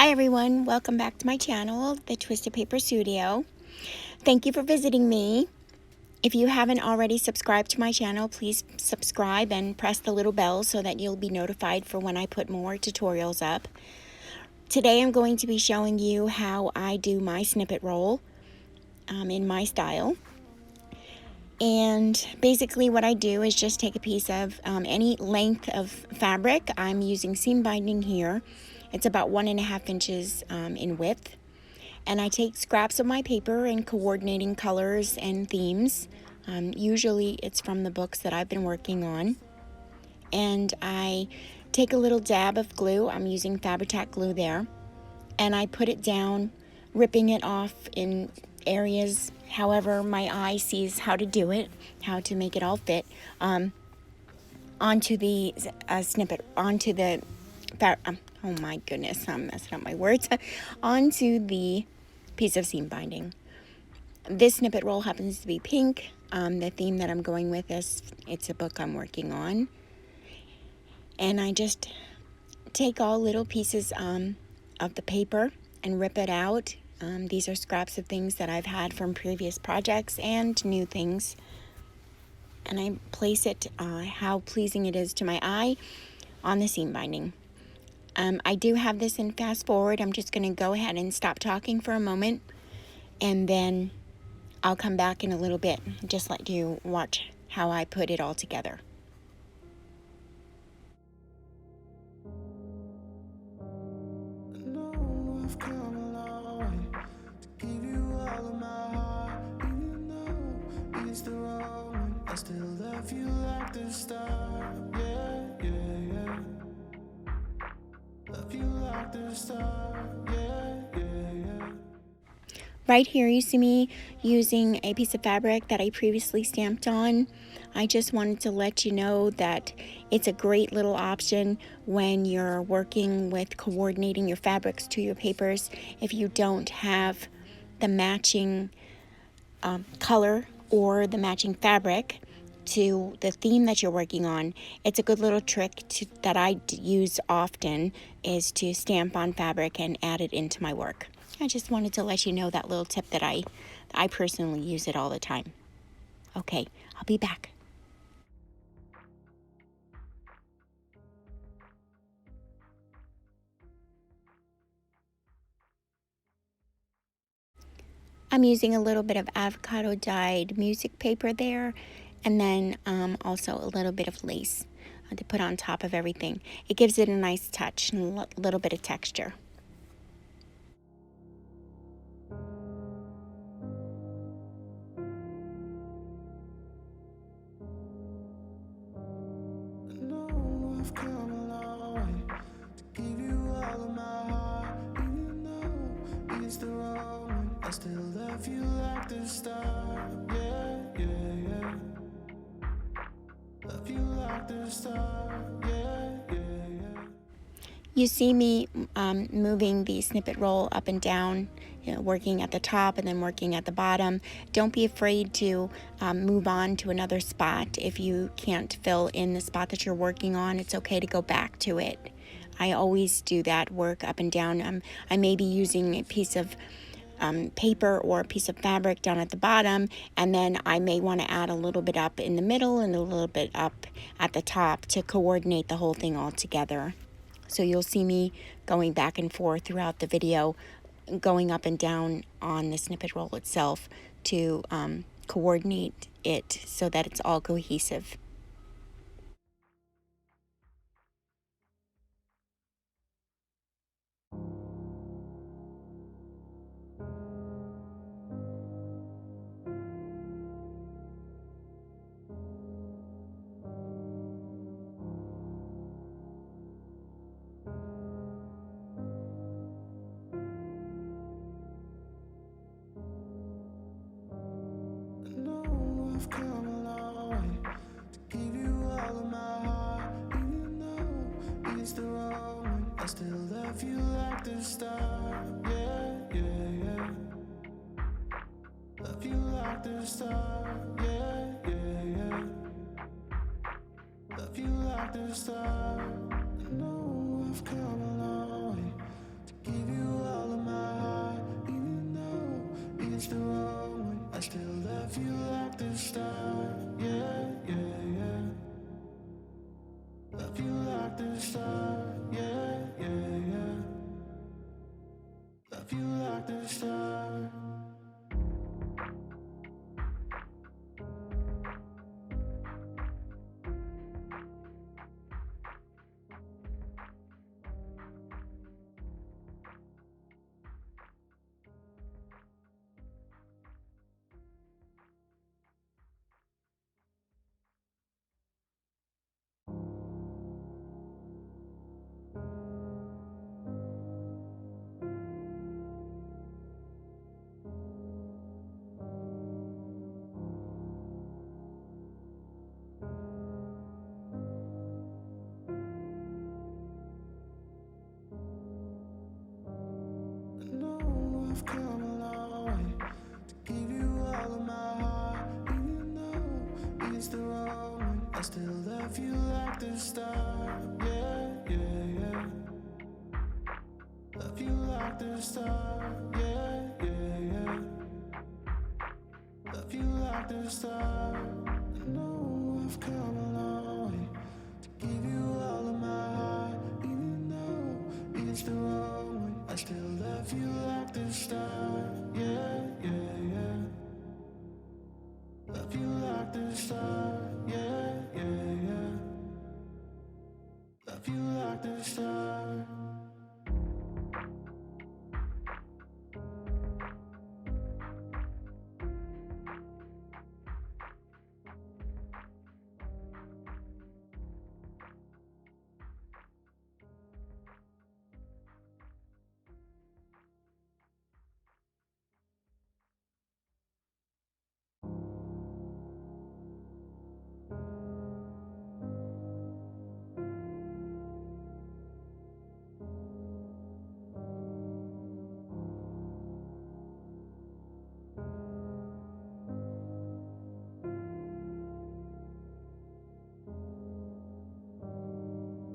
Hi everyone, welcome back to my channel, the Twisted Paper Studio. Thank you for visiting me. If you haven't already subscribed to my channel, please subscribe and press the little bell so that you'll be notified for when I put more tutorials up. Today I'm going to be showing you how I do my snippet roll in my style. And basically what I do is just take a piece of any length of fabric. I'm using seam binding here. It's about 1.5 inches in width. And I take scraps of my paper and coordinating colors and themes. Usually it's from the books that I've been working on. And I take a little dab of glue. I'm using Fabri-Tac glue there. And I put it down, ripping it off in areas however my eye sees how to do it, how to make it all fit, onto the oh my goodness, I'm messing up my words, onto the piece of seam binding. This snippet roll happens to be pink. The theme that I'm going with is, it's a book I'm working on. And I just take all little pieces of the paper and rip it out. These are scraps of things that I've had from previous projects and new things. And I place it, how pleasing it is to my eye, on the seam binding. I do have this in fast forward. I'm just going to go ahead and stop talking for a moment, and then I'll come back in a little bit, just let you watch how I put it all together. I still love you like the start, yeah, yeah, yeah. Love you like the start, yeah, yeah, yeah. Right here you see me using a piece of fabric that I previously stamped on. I just wanted to let you know that it's a great little option when you're working with coordinating your fabrics to your papers. If you don't have the matching color or the matching fabric to the theme that you're working on, it's a good little trick that I use often, is to stamp on fabric and add it into my work. I just wanted to let you know that little tip that I personally use it all the time. Okay, I'll be back. I'm using a little bit of avocado dyed music paper there, and then also a little bit of lace to put on top of everything. It gives it a nice touch and a little bit of texture. I've come a long way to give you all of my heart, even though it's the wrong one. I still love you like the start, yeah, yeah, yeah. Love you like the start, yeah, yeah, yeah. You see me moving the snippet roll up and down, working at the top and then working at the bottom. Don't be afraid to move on to another spot. If you can't fill in the spot that you're working on, it's okay to go back to it. I always do that, work up and down. I may be using a piece of paper or a piece of fabric down at the bottom, and then I may want to add a little bit up in the middle and a little bit up at the top to coordinate the whole thing all together. So you'll see me going back and forth throughout the video, going up and down on the snippet roll itself to coordinate it so that it's all cohesive. I've come a long way to give you all of my heart, even though it's the wrong one. I still love you like the start, yeah, yeah, yeah. Love you like the start, yeah, yeah, yeah. Love you like the start. I know I've come a long way to give you love you like the start, yeah, yeah, yeah. Love you like the start, yeah, yeah, yeah. Love you like the start. I know I've come a long way to give you all of my heart, even though it's the wrong one. I still love you like the start, yeah, yeah, yeah. Love you like the start, yeah, yeah, yeah. Love you like the start. I know I've come a long way to give you all of my heart, even though it's the wrong one. I still love you like the start, yeah, yeah, yeah. Love you like the start, yeah, yeah, yeah. Love you like the start.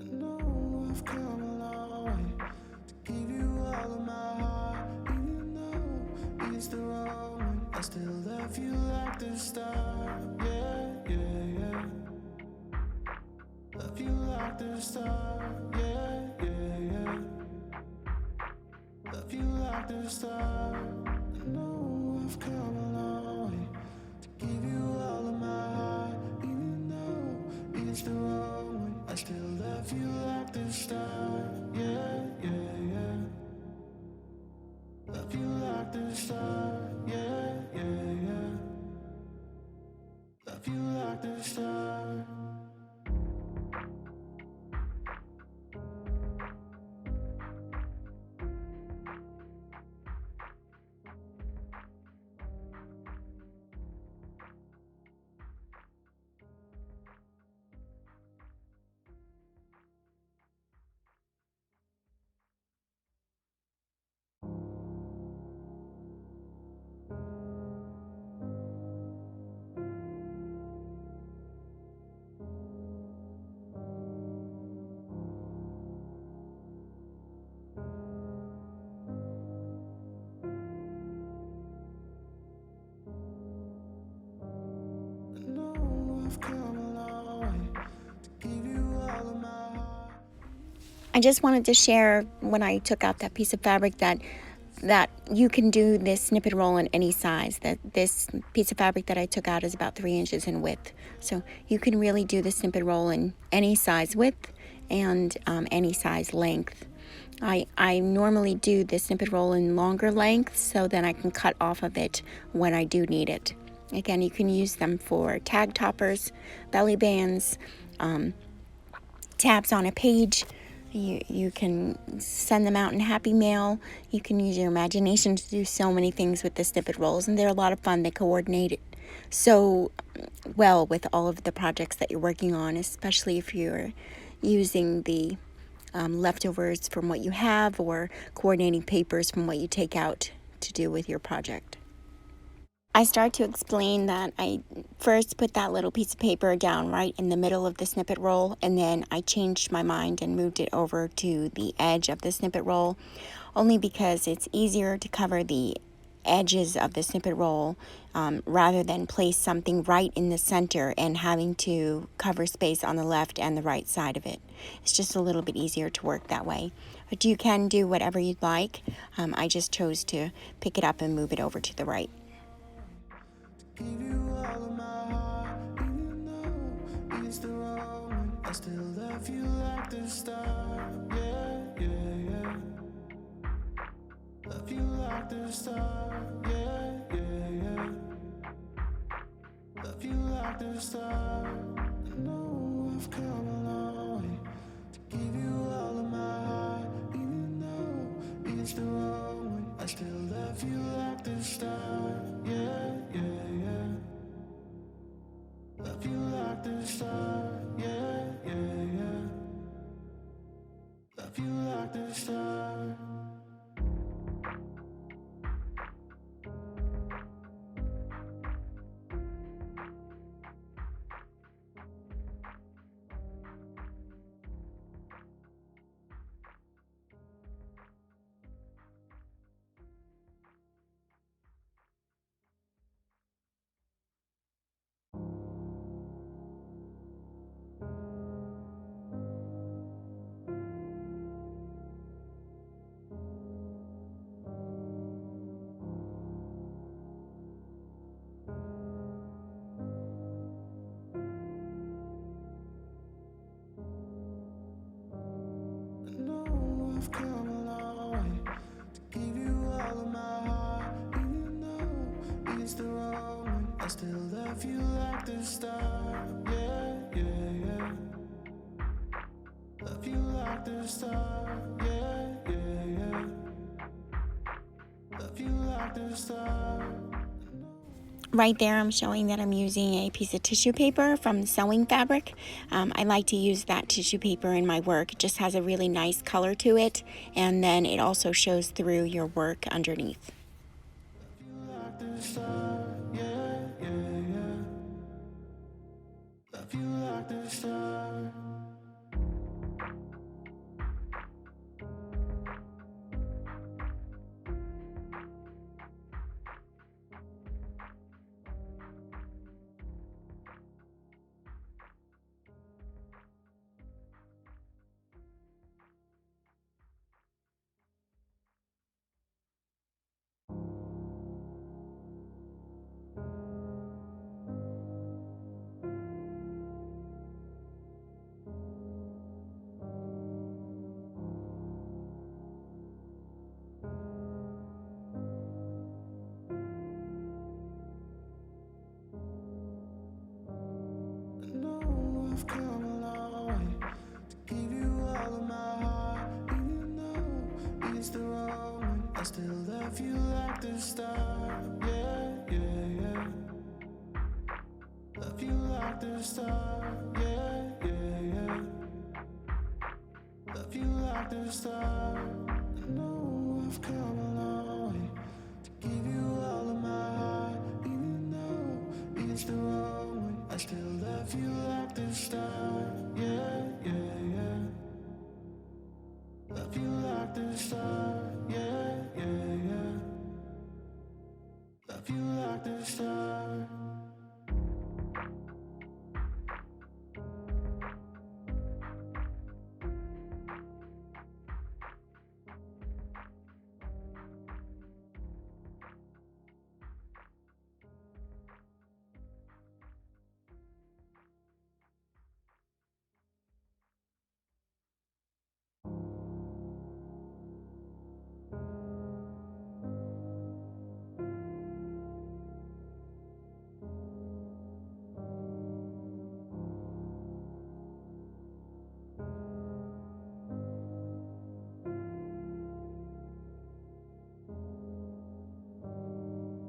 I know I've come a long way to give you all of my heart, even though it's the wrong one. I still love you like the start, yeah, yeah, yeah. Love you like the start, yeah, yeah, yeah. Love you like the start. I know I've come a long way to give you all of my heart, even though it's the wrong one. I still love you like the start, yeah, yeah, yeah. Love you like the start, yeah, yeah, yeah. Love you like the start. I know I've come a long way to give you all of my heart. I just wanted to share when I took out that piece of fabric that you can do this snippet roll in any size. That this piece of fabric that I took out is about 3 inches in width. So you can really do the snippet roll in any size width and any size length. I normally do the snippet roll in longer length so then I can cut off of it when I do need it. Again, you can use them for tag toppers, belly bands, tabs on a page. You can send them out in Happy Mail. You can use your imagination to do so many things with the snippet rolls, and they're a lot of fun. They coordinate it so well with all of the projects that you're working on, especially if you're using the leftovers from what you have or coordinating papers from what you take out to do with your project. I start to explain that I first put that little piece of paper down right in the middle of the snippet roll, and then I changed my mind and moved it over to the edge of the snippet roll, only because it's easier to cover the edges of the snippet roll, rather than place something right in the center and having to cover space on the left and the right side of it. It's just a little bit easier to work that way. But you can do whatever you'd like. I just chose to pick it up and move it over to the right. Give you all of my heart, even though it's the wrong one. I still love you like the start. Yeah, yeah, yeah. Love you like the start. Yeah, yeah, yeah. Love you like the start. I know I've come a long way to give you all of my heart, even though it's the wrong one. I still love you like the start. Yeah, yeah, yeah. Love you like the start, yeah, yeah, yeah. Love you like the start. I know I've come a long way to give you all of my heart, even though it's the wrong one. I still love you like the start, yeah, yeah, yeah. Love you like the start, yeah, yeah, yeah. Love you like the start. Right there, I'm showing that I'm using a piece of tissue paper from sewing fabric. I like to use that tissue paper in my work. It just has a really nice color to it, and then it also shows through your work underneath. Like the start, yeah, yeah, yeah. Love you like the start. I know I've come a long way to give you all of my heart, even though it's the wrong one. I still love you like the start, yeah, yeah, yeah. Love you like the start, yeah, yeah, yeah. Love you like the start. I know I've come a long way to give you all of my heart, even though it's the wrong one. I still love you like the start, yeah, yeah, yeah. Love you like the start, yeah, yeah, yeah. Love you like the start.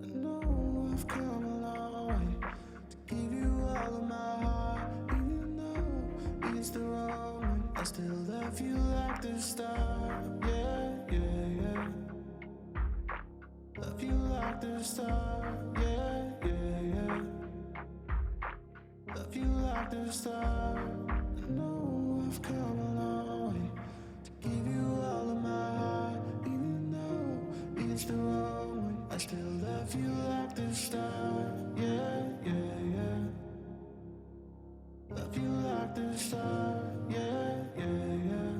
I know I've come a long way to give you all of my heart, even though it's the wrong one. I still love you like the start, yeah, yeah, yeah. Love you like the start, yeah, yeah, yeah. Love you like the start. I know I've come a long way to give you all of my heart, even though it's the wrong one. I still like the start. Yeah, yeah, yeah.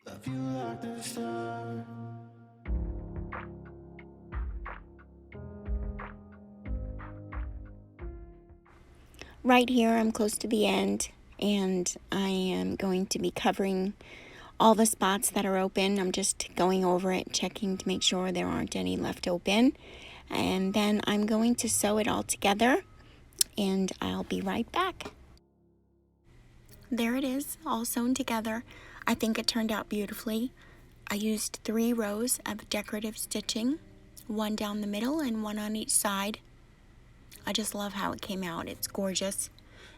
Love you like the start. Right here, I'm close to the end, and I am going to be covering all the spots that are open. I'm just going over it, checking to make sure there aren't any left open. And then I'm going to sew it all together, and I'll be right back. There it is, all sewn together. I think it turned out beautifully. I used 3 rows of decorative stitching, one down the middle and one on each side. I just love how it came out. It's gorgeous.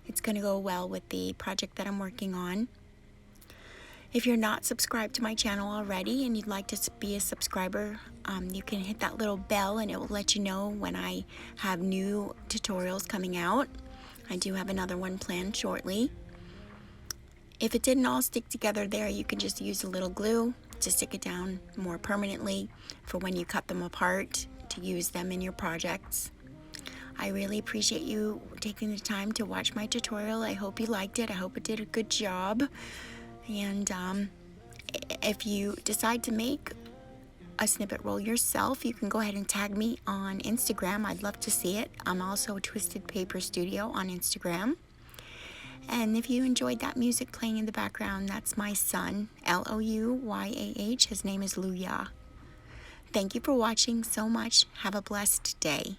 It's going to go well with the project that I'm working on. If you're not subscribed to my channel already and you'd like to be a subscriber, you can hit that little bell and it will let you know when I have new tutorials coming out. I do have another one planned shortly. If it didn't all stick together there, you can just use a little glue to stick it down more permanently for when you cut them apart to use them in your projects. I really appreciate you taking the time to watch my tutorial. I hope you liked it. I hope it did a good job. And if you decide to make a snippet roll yourself, you can go ahead and tag me on Instagram. I'd love to see it. I'm also Twisted Paper Studio on Instagram. And if you enjoyed that music playing in the background, that's my son, Louyah. His name is Louyah. Thank you for watching so much. Have a blessed day.